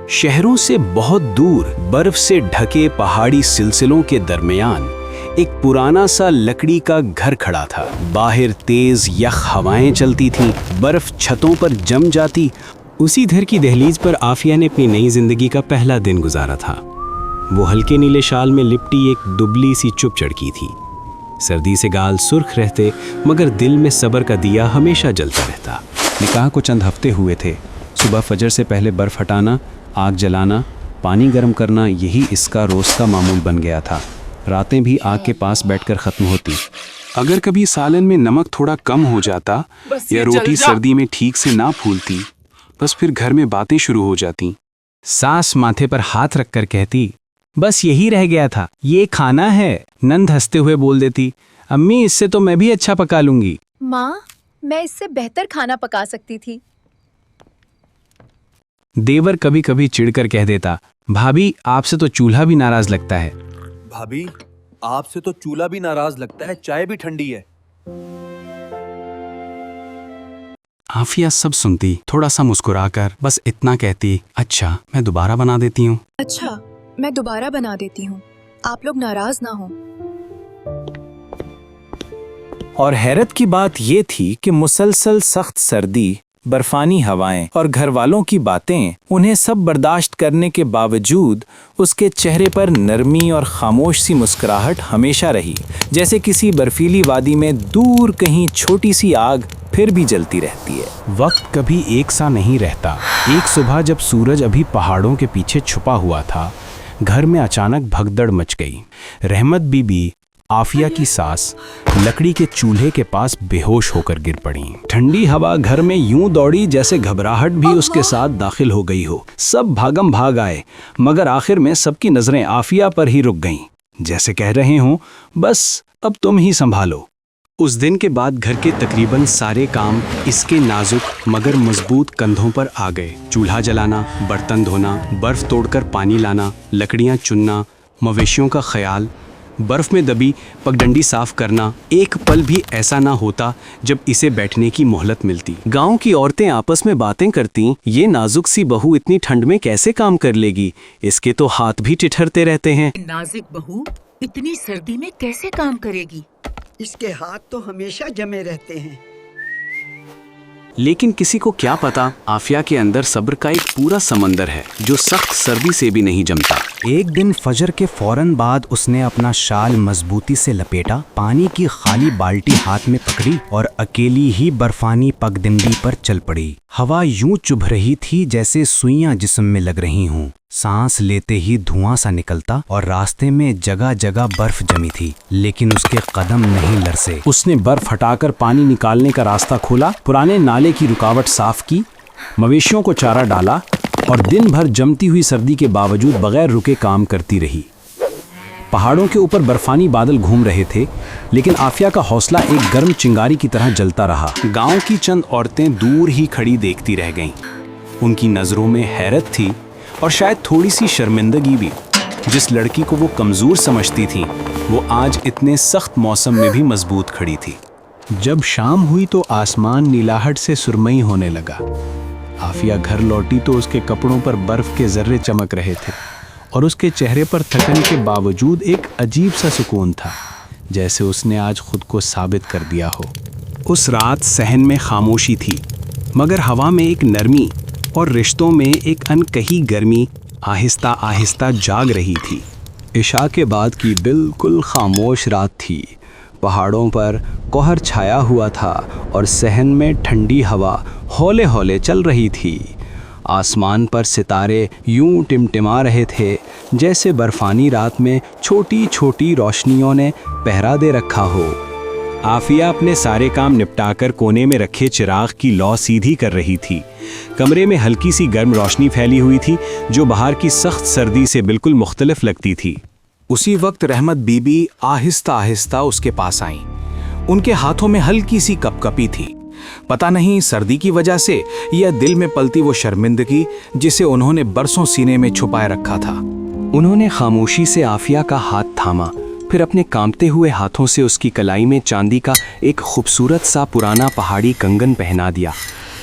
शहरों से बहुत दूर बर्फ से ढके पहाड़ी सिलसिलों के दरमियान एक पुराना सा लकड़ी का घर खड़ा था। बाहर तेज यख हवाएं चलती थीं, बर्फ छतों पर जम जाती। उसी घर की दहलीज पर आफिया ने अपनी नई जिंदगी का पहला दिन गुजारा था। वो हल्के नीले शाल में लिपटी एक दुबली सी चुप चढ़की थी। सर्दी से गाल सुर्ख रहते, मगर दिल में सब्र का दिया हमेशा जलता रहता। निकाह को चंद हफ्ते हुए थे। सुबह फजर से पहले बर्फ हटाना, आग जलाना, पानी गर्म करना, यही इसका रोज़ का मामूल बन गया था। रातें भी आग के पास बैठकर ख़त्म होती। अगर कभी सालन में नमक थोड़ा कम हो जाता या रोटी सर्दी में ठीक से ना फूलती, बस फिर घर में बातें शुरू हो जाती। सास माथे पर हाथ रखकर कहती, बस यही रह गया था, ये खाना है। नंद हंसते हुए बोल देती, अम्मी इससे तो मैं भी अच्छा पका लूंगी। माँ, मैं इससे बेहतर खाना पका सकती थी। देवर कभी कभी चिढ़कर कह देता, भाभी आपसे तो चूल्हा भी नाराज लगता है। भाभी आपसे तो चूल्हा भी नाराज लगता है, चाय भी ठंडी है। आफिया सब सुनती, थोड़ा सा मुस्कुराकर बस इतना कहती, अच्छा मैं दोबारा बना देती हूँ। अच्छा, मैं दोबारा बना देती हूँ, आप लोग नाराज ना हो। और हैरत की बात ये थी कि मुसलसल सख्त सर्दी, बर्फानी हवाएं और घर वालों की बातें, उन्हें सब बर्दाश्त करने के बावजूद उसके चेहरे पर नरमी और खामोश सी मुस्कुराहट हमेशा रही, जैसे किसी बर्फीली वादी में दूर कहीं छोटी सी आग फिर भी जलती रहती है। वक्त कभी एक सा नहीं रहता। एक सुबह जब सूरज अभी पहाड़ों के पीछे छुपा हुआ था, घर में अचानक भगदड़ मच गई। रहमत बीबी, आफिया की सास, लकड़ी के चूल्हे के पास बेहोश होकर गिर पड़ी। ठंडी हवा घर में यूं दौड़ी जैसे घबराहट भी उसके साथ दाखिल हो गई हो। सब भागम भाग आए, मगर आखिर में सबकी नजरें आफिया पर ही रुक गईं, जैसे कह रहे हों, बस अब तुम ही संभालो। उस दिन के बाद घर के तकरीबन सारे काम इसके नाजुक मगर मजबूत कंधों पर आ गए। चूल्हा जलाना, बर्तन धोना, बर्फ तोड़कर पानी लाना, लकड़ियां चुनना, मवेशियों का ख्याल, बर्फ में दबी पगडंडी साफ करना। एक पल भी ऐसा ना होता जब इसे बैठने की मोहलत मिलती। गांव की औरतें आपस में बातें करती, ये नाजुक सी बहू इतनी ठंड में कैसे काम कर लेगी, इसके तो हाथ भी ठिठुरते रहते हैं। नाजुक बहू इतनी सर्दी में कैसे काम करेगी? इसके हाथ तो हमेशा जमे रहते हैं। लेकिन किसी को क्या पता, आफिया के अंदर सब्र का एक पूरा समंदर है जो सख्त सर्दी से भी नहीं जमता। एक दिन फजर के फौरन बाद उसने अपना शाल मजबूती से लपेटा, पानी की खाली बाल्टी हाथ में पकड़ी और अकेली ही बर्फानी पगडंडी पर चल पड़ी। हवा यूं चुभ रही थी जैसे सुइयां जिस्म में लग रही हों। सांस लेते ही धुआं सा निकलता और रास्ते में जगह जगह बर्फ जमी थी, लेकिन उसके कदम नहीं लरसे। उसने बर्फ हटाकर पानी निकालने का रास्ता खोला, पुराने नाले की रुकावट साफ की, मवेशियों को चारा डाला और दिन भर जमती हुई सर्दी के बावजूद बगैर रुके काम करती रही। पहाड़ों के ऊपर बर्फानी बादल घूम रहे थे, लेकिन आफिया का हौसला एक गर्म चिंगारी की तरह जलता रहा। गांव की चंद औरतें दूर ही खड़ी देखती रह गईं। उनकी नजरों में हैरत थी और शायद थोड़ी सी शर्मिंदगी भी। जिस लड़की को वो कमजोर समझती थी, वो आज इतने सख्त मौसम में भी मजबूत खड़ी थी। जब शाम हुई तो आसमान नीलाहट से सुरमई होने लगा। आफिया घर लौटी तो उसके कपड़ों पर बर्फ के जर्रे चमक रहे थे और उसके चेहरे पर थकन के बावजूद एक अजीब सा सुकून था, जैसे उसने आज खुद को साबित कर दिया हो। उस रात सहन में खामोशी थी, मगर हवा में एक नरमी और रिश्तों में एक अनकही गर्मी आहिस्ता आहिस्ता जाग रही थी। इशा के बाद की बिल्कुल खामोश रात थी। पहाड़ों पर कोहर छाया हुआ था और सहन में ठंडी हवा हौले हौले चल रही थी। आसमान पर सितारे यूं टिमटिमा रहे थे जैसे बर्फानी रात में छोटी छोटी रोशनियों ने पहरा दे रखा हो। आफिया अपने सारे काम निपटाकर कोने में रखे चिराग की लौ सीधी कर रही थी। कमरे में हल्की सी गर्म रोशनी फैली हुई थी जो बाहर की सख्त सर्दी से बिल्कुल मुख्तलिफ लगती थी। उसी वक्त रहमत बीबी आहिस्ता आहिस्ता उसके पास आईं। उनके हाथों में हल्की सी कपकपी थी, पता नहीं सर्दी की वजह से या दिल में पलती वो शर्मिंदगी जिसे उन्होंने बरसों सीने में छुपाए रखा था। उन्होंने खामोशी से आफिया का हाथ थामा, फिर अपने कांपते हुए हाथों से उसकी कलाई में चांदी का एक खूबसूरत सा पुराना पहाड़ी कंगन पहना दिया।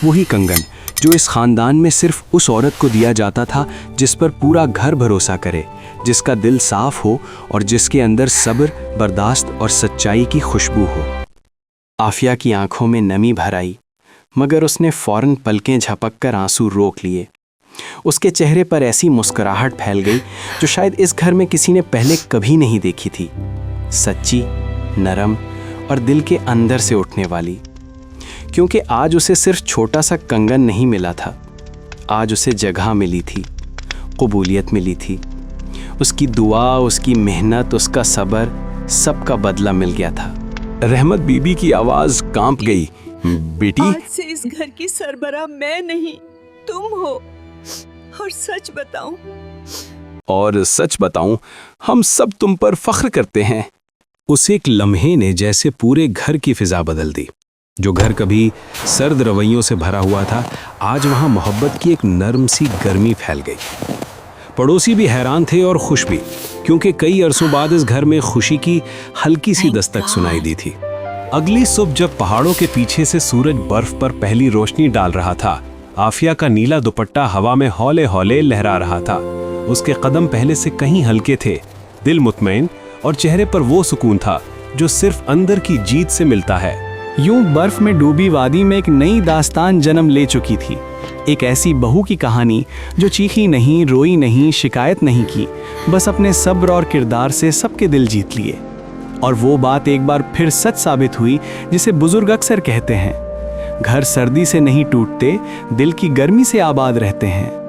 वही कंगन जो इस खानदान में सिर्फ उस औरत को दिया जाता था जिस पर पूरा घर भरोसा करे, जिसका दिल साफ हो और जिसके अंदर सब्र, बर्दाश्त और सच्चाई की खुशबू हो। आफिया की आंखों में नमी भर आई, मगर उसने फौरन पलकें झपक कर आंसू रोक लिए। उसके चेहरे पर ऐसी मुस्कुराहट फैल गई जो शायद इस घर में किसी ने पहले कभी नहीं देखी थी, सच्ची, नरम और दिल के अंदर से उठने वाली। क्योंकि आज उसे सिर्फ छोटा सा कंगन नहीं मिला था, आज उसे जगह मिली थी, कबूलियत मिली थी। उसकी दुआ, उसकी मेहनत, उसका सब्र, सबका बदला मिल गया था। रहमत बीबी की आवाज कांप गई, बेटी। आज से इस घर की सरबराह मैं नहीं, तुम हो। और सच बताऊं, हम सब तुम पर फख्र करते हैं। उस एक लम्हे ने जैसे पूरे घर की फिजा बदल दी। जो घर कभी सर्द रवैयों से भरा हुआ था, आज वहां मोहब्बत की एक नर्म सी गर्मी फैल गई। पड़ोसी भी हैरान थे और खुश भी, क्योंकि कई अरसों बाद इस घर में खुशी की हल्की सी दस्तक सुनाई दी थी। अगली सुबह जब पहाड़ों के पीछे से सूरज बर्फ पर पहली रोशनी डाल रहा था, आफिया का नीला दुपट्टा हवा में हौले हौले लहरा रहा था। उसके कदम पहले से कहीं हल्के थे, दिल मुतमईन और चेहरे पर वो सुकून था जो सिर्फ अंदर की जीत से मिलता है। यूं बर्फ में डूबी वादी में एक नई दास्तान जन्म ले चुकी थी। एक ऐसी बहू की कहानी जो चीखी नहीं, रोई नहीं, शिकायत नहीं की, बस अपने सब्र और किरदार से सबके दिल जीत लिए। और वो बात एक बार फिर सच साबित हुई जिसे बुजुर्ग अक्सर कहते हैं, घर सर्दी से नहीं टूटते, दिल की गर्मी से आबाद रहते हैं।